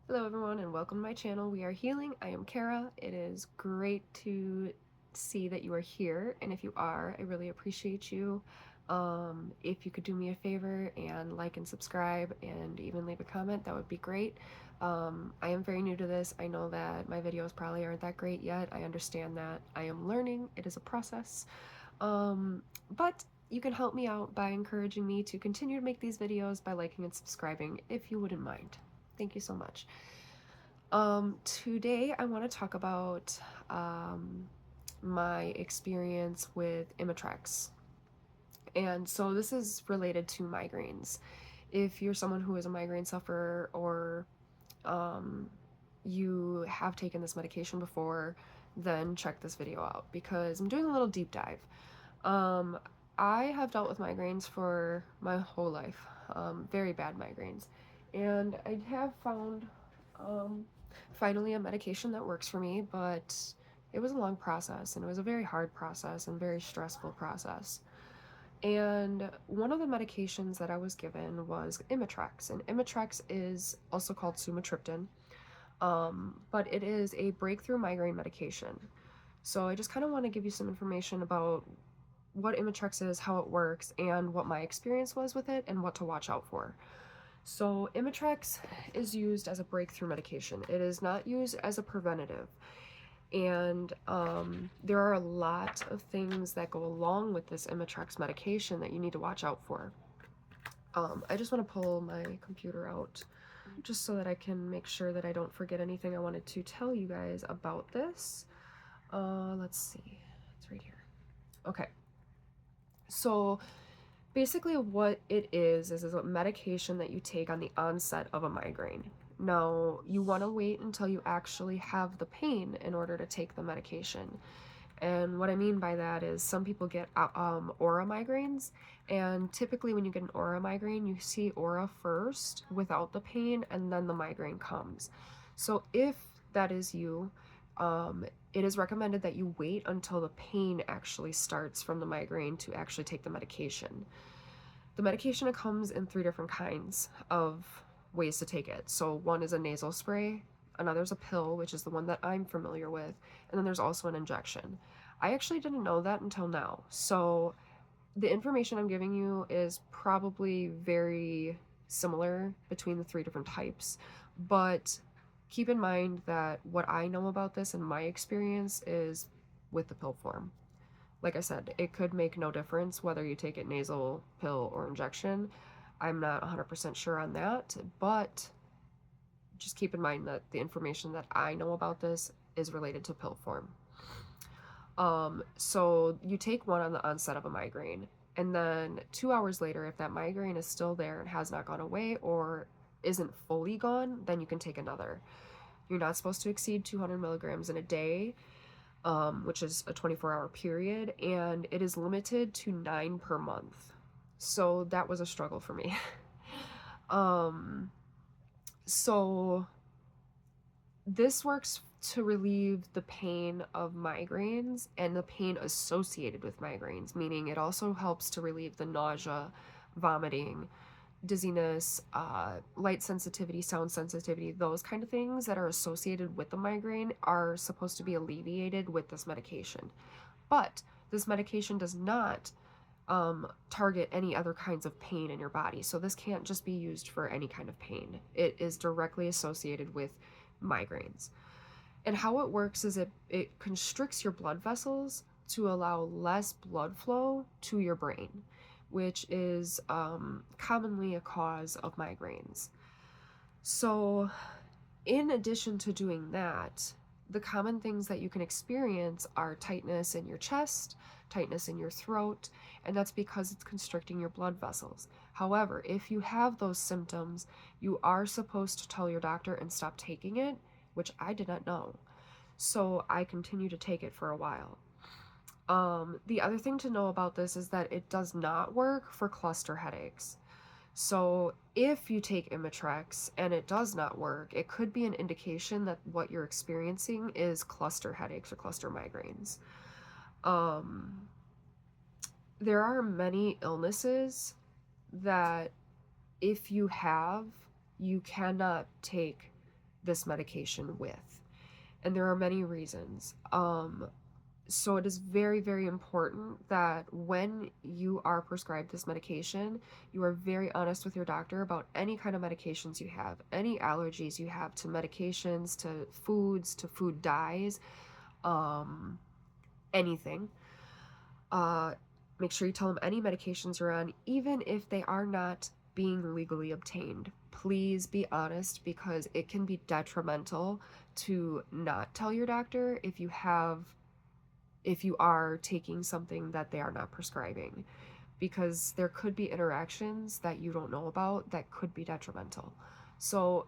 Hello everyone and welcome to my channel. We are healing. I am Kara. It is great to see that you are here, and if you are, I really appreciate you. If you could do me a favor and like and subscribe and even leave a comment, that would be great. I am very new to this. I know that my videos probably aren't that great yet. I understand that. I am learning. It is a process. But you can help me out by encouraging me to continue to make these videos by liking and subscribing if you wouldn't mind. Thank you so much. Today I want to talk about my experience with Imitrex. And so this is related to migraines. If you're someone who is a migraine sufferer or you have taken this medication before, then check this video out because I'm doing a little deep dive. Um, I have dealt with migraines for my whole life, very bad migraines, and I have found finally a medication that works for me, but it was a long process and it was a very hard process and very stressful process. And one of the medications that I was given was Imitrex, and Imitrex is also called sumatriptan, but it is a breakthrough migraine medication. So I just kind of want to give you some information about what Imitrex is, how it works, and what my experience was with it and what to watch out for. So Imitrex is used as a breakthrough medication. It is not used as a preventative. And there are a lot of things that go along with this Imitrex medication that you need to watch out for. I just want to pull my computer out just so that I can make sure that I don't forget anything I wanted to tell you guys about this. Let's see. It's right here. Okay. So basically what it is a medication that you take on the onset of a migraine. Now, you want to wait until you actually have the pain in order to take the medication. And what I mean by that is some people get aura migraines, and typically when you get an aura migraine, you see aura first without the pain, and then the migraine comes. So if that is you, it is recommended that you wait until the pain actually starts from the migraine to actually take the medication. The medication comes in 3 different kinds of ways to take it. So one is a nasal spray, another is a pill, which is the one that I'm familiar with, and then there's also an injection. I actually didn't know that until now. So the information I'm giving you is probably very similar between the 3 different types, but keep in mind that what I know about this and my experience is with the pill form. Like I said, it could make no difference whether you take it nasal, pill, or injection. I'm not 100% sure on that, but just keep in mind that the information that I know about this is related to pill form. So you take one on the onset of a migraine, and then 2 hours later, if that migraine is still there and has not gone away or isn't fully gone, then you can take another. You're not supposed to exceed 200 milligrams in a day, which is a 24-hour period, and it is limited to 9 per month. So that was a struggle for me. So this works to relieve the pain of migraines and the pain associated with migraines, meaning it also helps to relieve the nausea, vomiting, dizziness, light sensitivity, sound sensitivity, those kind of things that are associated with the migraine are supposed to be alleviated with this medication. But this medication does not target any other kinds of pain in your body. So this can't just be used for any kind of pain. It is directly associated with migraines. And how it works is it constricts your blood vessels to allow less blood flow to your brain, which is commonly a cause of migraines. So in addition to doing that, the common things that you can experience are tightness in your chest, tightness in your throat, and that's because it's constricting your blood vessels. However, if you have those symptoms, you are supposed to tell your doctor and stop taking it, which I did not know. So I continued to take it for a while. The other thing to know about this is that it does not work for cluster headaches. So if you take Imitrex and it does not work, it could be an indication that what you're experiencing is cluster headaches or cluster migraines. There are many illnesses that if you have, you cannot take this medication with. And there are many reasons. So it is very, very important that when you are prescribed this medication, you are very honest with your doctor about any kind of medications you have, any allergies you have to medications, to foods, to food dyes, um, anything. Uh, Make sure you tell them any medications you're on, even if they are not being legally obtained. Please be honest, because it can be detrimental to not tell your doctor if you are taking something that they are not prescribing, because there could be interactions that you don't know about that could be detrimental. So,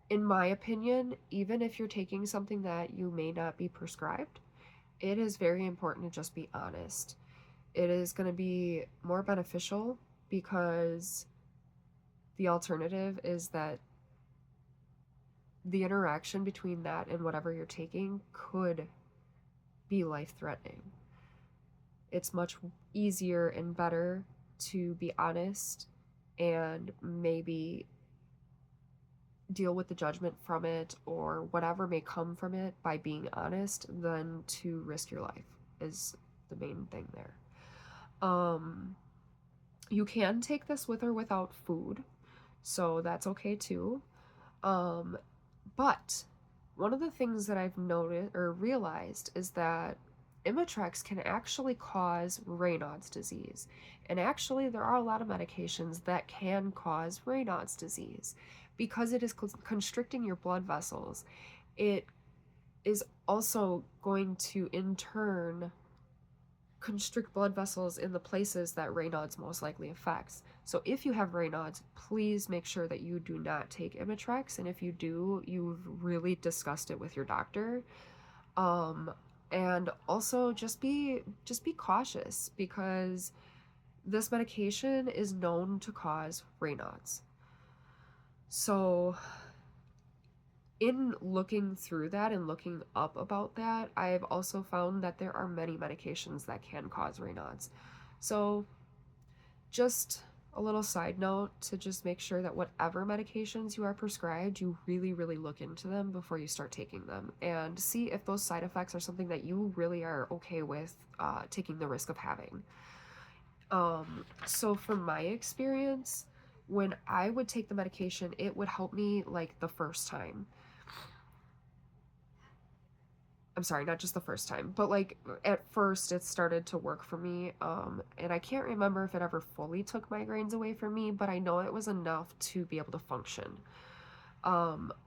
in my opinion, even if you're taking something that you may not be prescribed, it is very important to just be honest. It is going to be more beneficial, because the alternative is that the interaction between that and whatever you're taking could be life threatening. It's much easier and better to be honest and maybe deal with the judgment from it or whatever may come from it by being honest than to risk your life, is the main thing there. You can take this with or without food, so that's okay too. But one of the things that I've noticed or realized is that Imitrex can actually cause Raynaud's disease. And actually, there are a lot of medications that can cause Raynaud's disease because it is constricting your blood vessels. It is also going to, in turn, constrict blood vessels in the places that Raynaud's most likely affects. So if you have Raynaud's, please make sure that you do not take Imitrex, and if you do, you've really discussed it with your doctor. And also just be cautious, because this medication is known to cause Raynaud's. So in looking through that and looking up about that, I've also found that there are many medications that can cause Raynaud's. So just a little side note to just make sure that whatever medications you are prescribed, you really, really look into them before you start taking them and see if those side effects are something that you really are okay with taking the risk of having. So from my experience, when I would take the medication, it would help me like the first time. I'm sorry, not just the first time, but like at first it started to work for me. And I can't remember if it ever fully took migraines away from me, but I know it was enough to be able to function.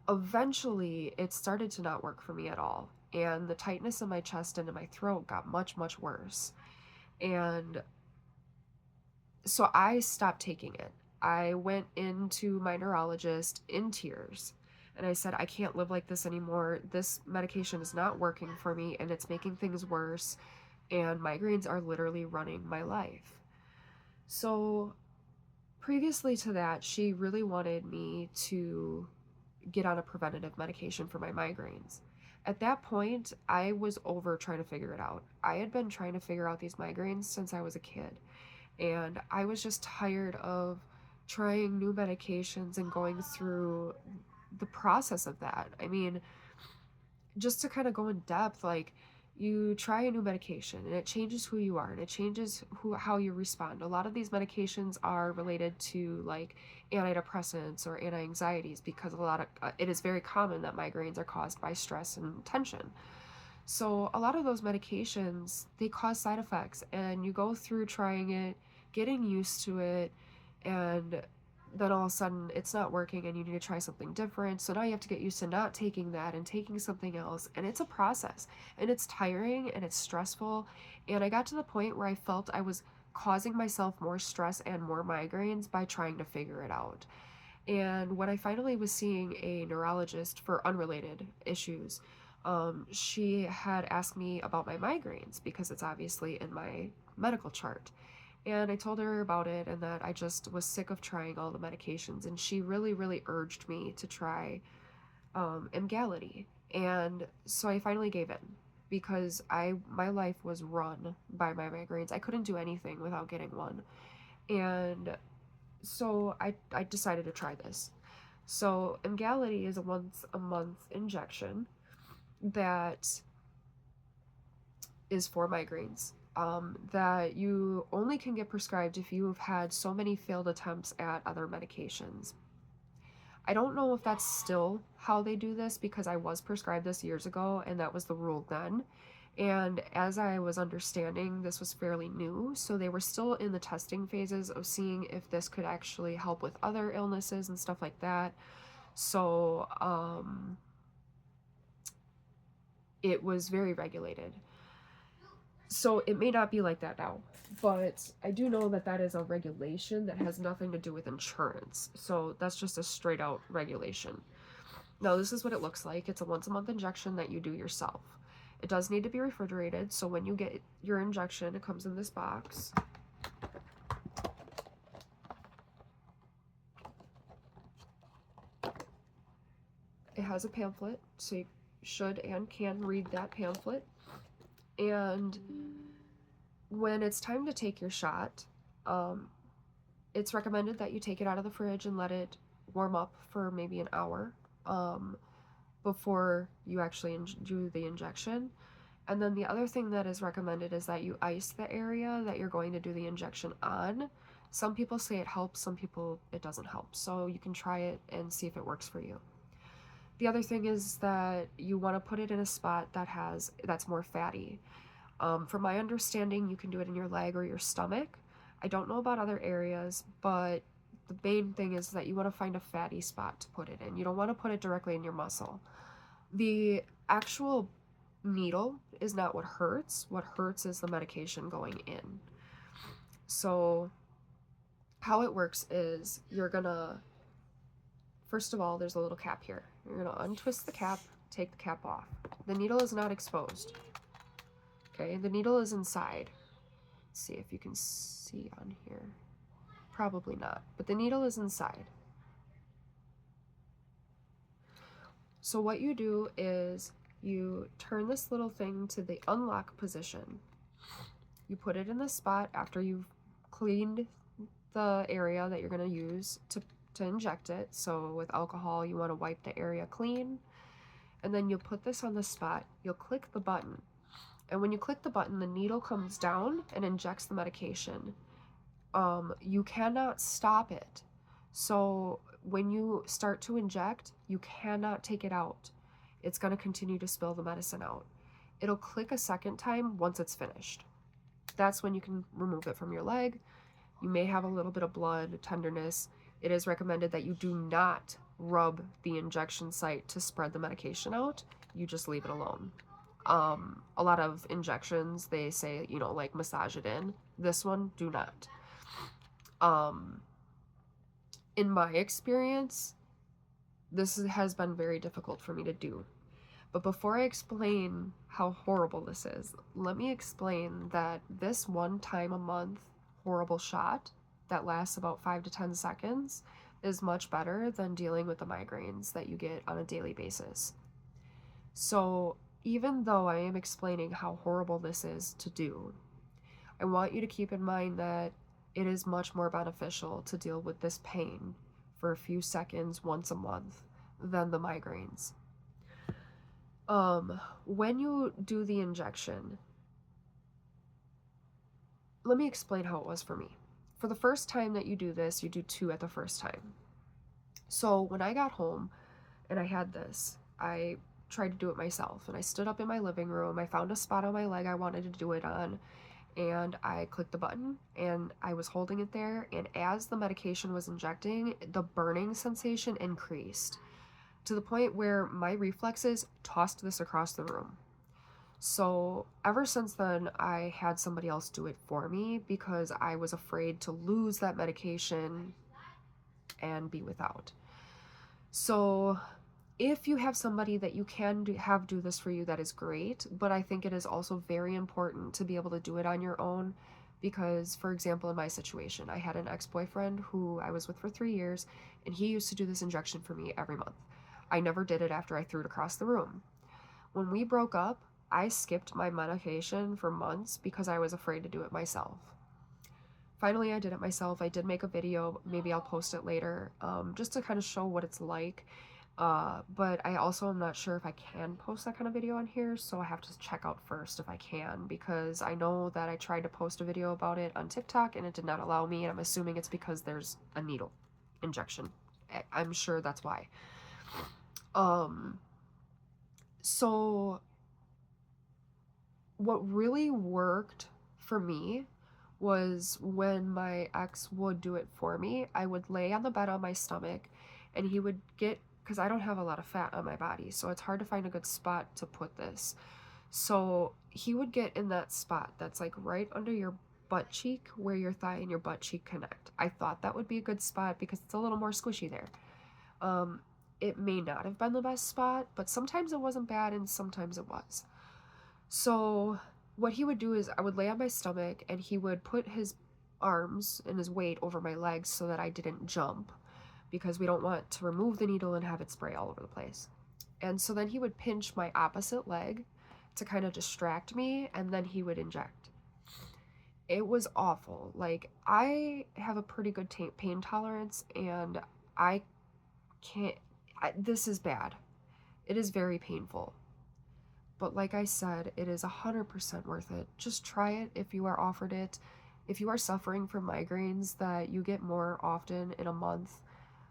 Eventually it started to not work for me at all. And the tightness in my chest and in my throat got much, much worse. And so I stopped taking it. I went into my neurologist in tears. And I said, I can't live like this anymore. This medication is not working for me, and it's making things worse. And migraines are literally running my life. So previously to that, she really wanted me to get on a preventative medication for my migraines. At that point, I was over trying to figure it out. I had been trying to figure out these migraines since I was a kid. And I was just tired of trying new medications and going through the process of that. I mean, just to kind of go in depth, like you try a new medication and it changes who you are and it changes how you respond. A lot of these medications are related to like antidepressants or anti-anxieties, because it is very common that migraines are caused by stress and tension. So a lot of those medications, they cause side effects, and you go through trying it, getting used to it, and then all of a sudden it's not working and you need to try something different. So now you have to get used to not taking that and taking something else. And it's a process, and it's tiring and it's stressful. And I got to the point where I felt I was causing myself more stress and more migraines by trying to figure it out. And when I finally was seeing a neurologist for unrelated issues, she had asked me about my migraines because it's obviously in my medical chart. And I told her about it and that I just was sick of trying all the medications. And she really, really urged me to try Emgality. And so I finally gave in, because my life was run by my migraines. I couldn't do anything without getting one. And so I decided to try this. So Emgality is a once a month injection that is for migraines, that you only can get prescribed if you have had so many failed attempts at other medications. I don't know if that's still how they do this, because I was prescribed this years ago and that was the rule then. And as I was understanding, this was fairly new, so they were still in the testing phases of seeing if this could actually help with other illnesses and stuff like that. So it was very regulated. So it may not be like that now, but I do know that that is a regulation that has nothing to do with insurance. So that's just a straight out regulation. Now, this is what it looks like. It's a once a month injection that you do yourself. It does need to be refrigerated, so when you get your injection, it comes in this box. It has a pamphlet, so you should and can read that pamphlet. And when it's time to take your shot, it's recommended that you take it out of the fridge and let it warm up for maybe an hour before you actually do the injection. And then the other thing that is recommended is that you ice the area that you're going to do the injection on. Some people say it helps, some people it doesn't help. So you can try it and see if it works for you. The other thing is that you want to put it in a spot that's more fatty. From my understanding, you can do it in your leg or your stomach. I don't know about other areas, but the main thing is that you want to find a fatty spot to put it in. You don't want to put it directly in your muscle. The actual needle is not what hurts. What hurts is the medication going in. So how it works is first of all, there's a little cap here. You're gonna untwist the cap, take the cap off. The needle is not exposed. Okay, the needle is inside. Let's see if you can see on here. Probably not, but the needle is inside. So what you do is you turn this little thing to the unlock position. You put it in the spot after you've cleaned the area that you're going to use to inject it. So with alcohol, you want to wipe the area clean. And then you'll put this on the spot. You'll click the button. And when you click the button, the needle comes down and injects the medication. You cannot stop it. So when you start to inject, you cannot take it out. It's going to continue to spill the medicine out. It'll click a second time once it's finished. That's when you can remove it from your leg. You may have a little bit of blood, tenderness. It is recommended that you do not rub the injection site to spread the medication out. You just leave it alone. A lot of injections, they say, like massage it in. This one, do not. In my experience, this has been very difficult for me to do. But before I explain how horrible this is, let me explain that this one time a month horrible shot that lasts about 5 to 10 seconds is much better than dealing with the migraines that you get on a daily basis. So even though I am explaining how horrible this is to do, I want you to keep in mind that it is much more beneficial to deal with this pain for a few seconds once a month than the migraines. When you do the injection, let me explain how it was for me. For the first time that you do this, you do 2 at the first time. So when I got home and I had this, I tried to do it myself, and I stood up in my living room. I found a spot on my leg I wanted to do it on, and I clicked the button, and I was holding it there, and as the medication was injecting, the burning sensation increased to the point where my reflexes tossed this across the room. So ever since then, I had somebody else do it for me because I was afraid to lose that medication and be without. So if you have somebody that you can do this for you, that is great, but I think it is also very important to be able to do it on your own because, for example, in my situation, I had an ex-boyfriend who I was with for 3 years, and he used to do this injection for me every month. I never did it after I threw it across the room. When we broke up, I skipped my medication for months because I was afraid to do it myself. finally I did it myself. I did make a video. Maybe I'll post it later, just to kind of show what it's like. But I also am not sure if I can post that kind of video on here, so I have to check out first if I can, because I know that I tried to post a video about it on TikTok and it did not allow me, and I'm assuming it's because there's a needle injection. I'm sure that's why. So what really worked for me was when my ex would do it for me. I would lay on the bed on my stomach and he would get, because I don't have a lot of fat on my body, so it's hard to find a good spot to put this. So he would get in that spot that's like right under your butt cheek, where your thigh and your butt cheek connect. I thought that would be a good spot because it's a little more squishy there. It may not have been the best spot, but sometimes it wasn't bad and sometimes it was. So what he would do is I would lay on my stomach and he would put his arms and his weight over my legs so that I didn't jump, because we don't want to remove the needle and have it spray all over the place. And so then he would pinch my opposite leg to kind of distract me, and then he would inject. It was awful. Like, I have a pretty good pain tolerance, and I can't, this is bad. It is very painful. But like I said, it is 100% worth it. Just try it if you are offered it. If you are suffering from migraines that you get more often in a month,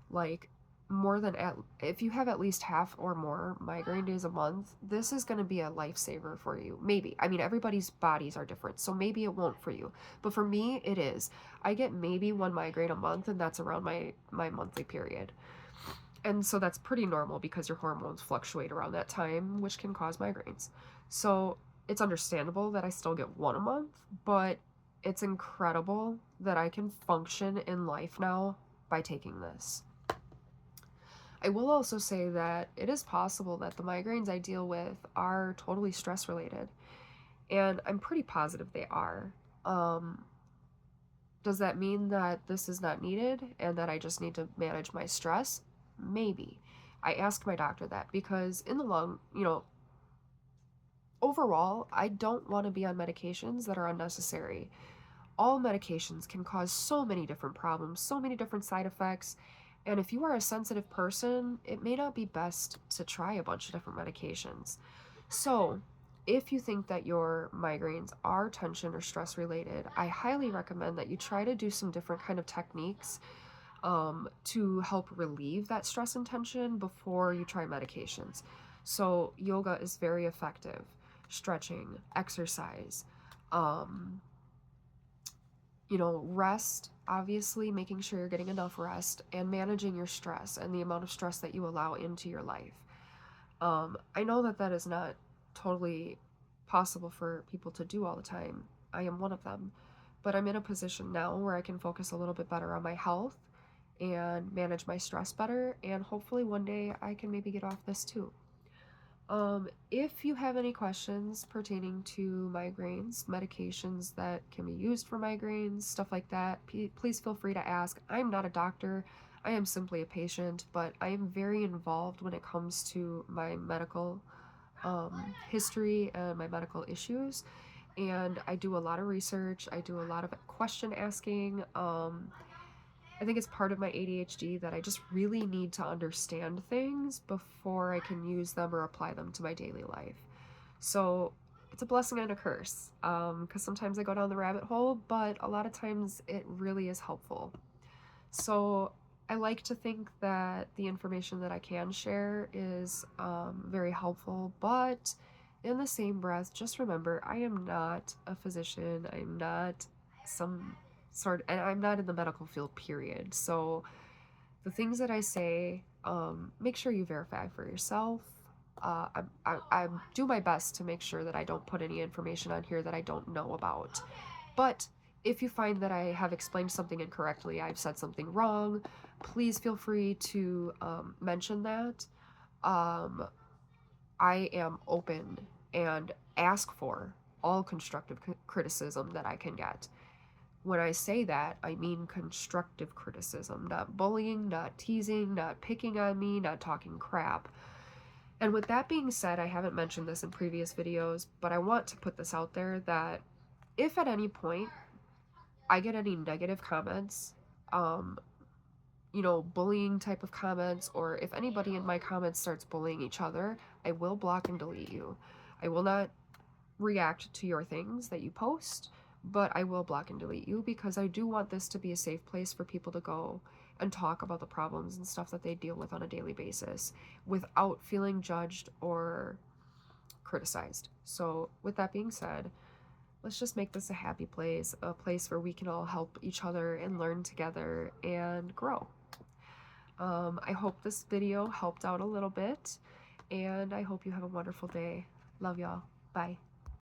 like more than if you have at least half or more migraine days a month, this is going to be a lifesaver for you. Maybe. I mean, everybody's bodies are different, so maybe it won't for you. But for me, it is. I get maybe one migraine a month, and that's around my monthly period. And so that's pretty normal because your hormones fluctuate around that time, which can cause migraines. So it's understandable that I still get one a month, but it's incredible that I can function in life now by taking this. I will also say that it is possible that the migraines I deal with are totally stress related, and I'm pretty positive they are. Does that mean that this is not needed and that I just need to manage my stress? Maybe. I asked my doctor that because in the long, overall, I don't want to be on medications that are unnecessary. All medications can cause so many different problems, so many different side effects, and if you are a sensitive person, it may not be best to try a bunch of different medications. So, if you think that your migraines are tension or stress related, I highly recommend that you try to do some different kind of techniques to help relieve that stress and tension before you try medications. So yoga is very effective, stretching, exercise, rest, obviously making sure you're getting enough rest, and managing your stress and the amount of stress that you allow into your life. I know that is not totally possible for people to do all the time. I am one of them, but I'm in a position now where I can focus a little bit better on my health and manage my stress better, and hopefully one day I can maybe get off this too. If you have any questions pertaining to migraines, medications that can be used for migraines, stuff like that, please feel free to ask. I'm not a doctor. I am simply a patient, but I am very involved when it comes to my medical history and my medical issues. And I do a lot of research. I do a lot of question asking. I think it's part of my ADHD that I just really need to understand things before I can use them or apply them to my daily life. So it's a blessing and a curse, because sometimes I go down the rabbit hole, but a lot of times it really is helpful. So I like to think that the information that I can share is very helpful, but in the same breath, just remember, I am not a physician. I'm not and I'm not in the medical field, period. So the things that I say, make sure you verify for yourself. I do my best to make sure that I don't put any information on here that I don't know about. But if you find that I have explained something incorrectly, I've said something wrong, please feel free to mention that. I am open and ask for all constructive criticism that I can get. When I say that, I mean constructive criticism, not bullying, not teasing, not picking on me, not talking crap. And with that being said, I haven't mentioned this in previous videos, but I want to put this out there that if at any point I get any negative comments, um, bullying type of comments, or if anybody in my comments starts bullying each other, I will block and delete you. I will not react to your things that you post, but I will block and delete you because I do want this to be a safe place for people to go and talk about the problems and stuff that they deal with on a daily basis without feeling judged or criticized. So, with that being said, let's just make this a happy place, a place where we can all help each other and learn together and grow. I hope this video helped out a little bit, and I hope you have a wonderful day. Love y'all. Bye.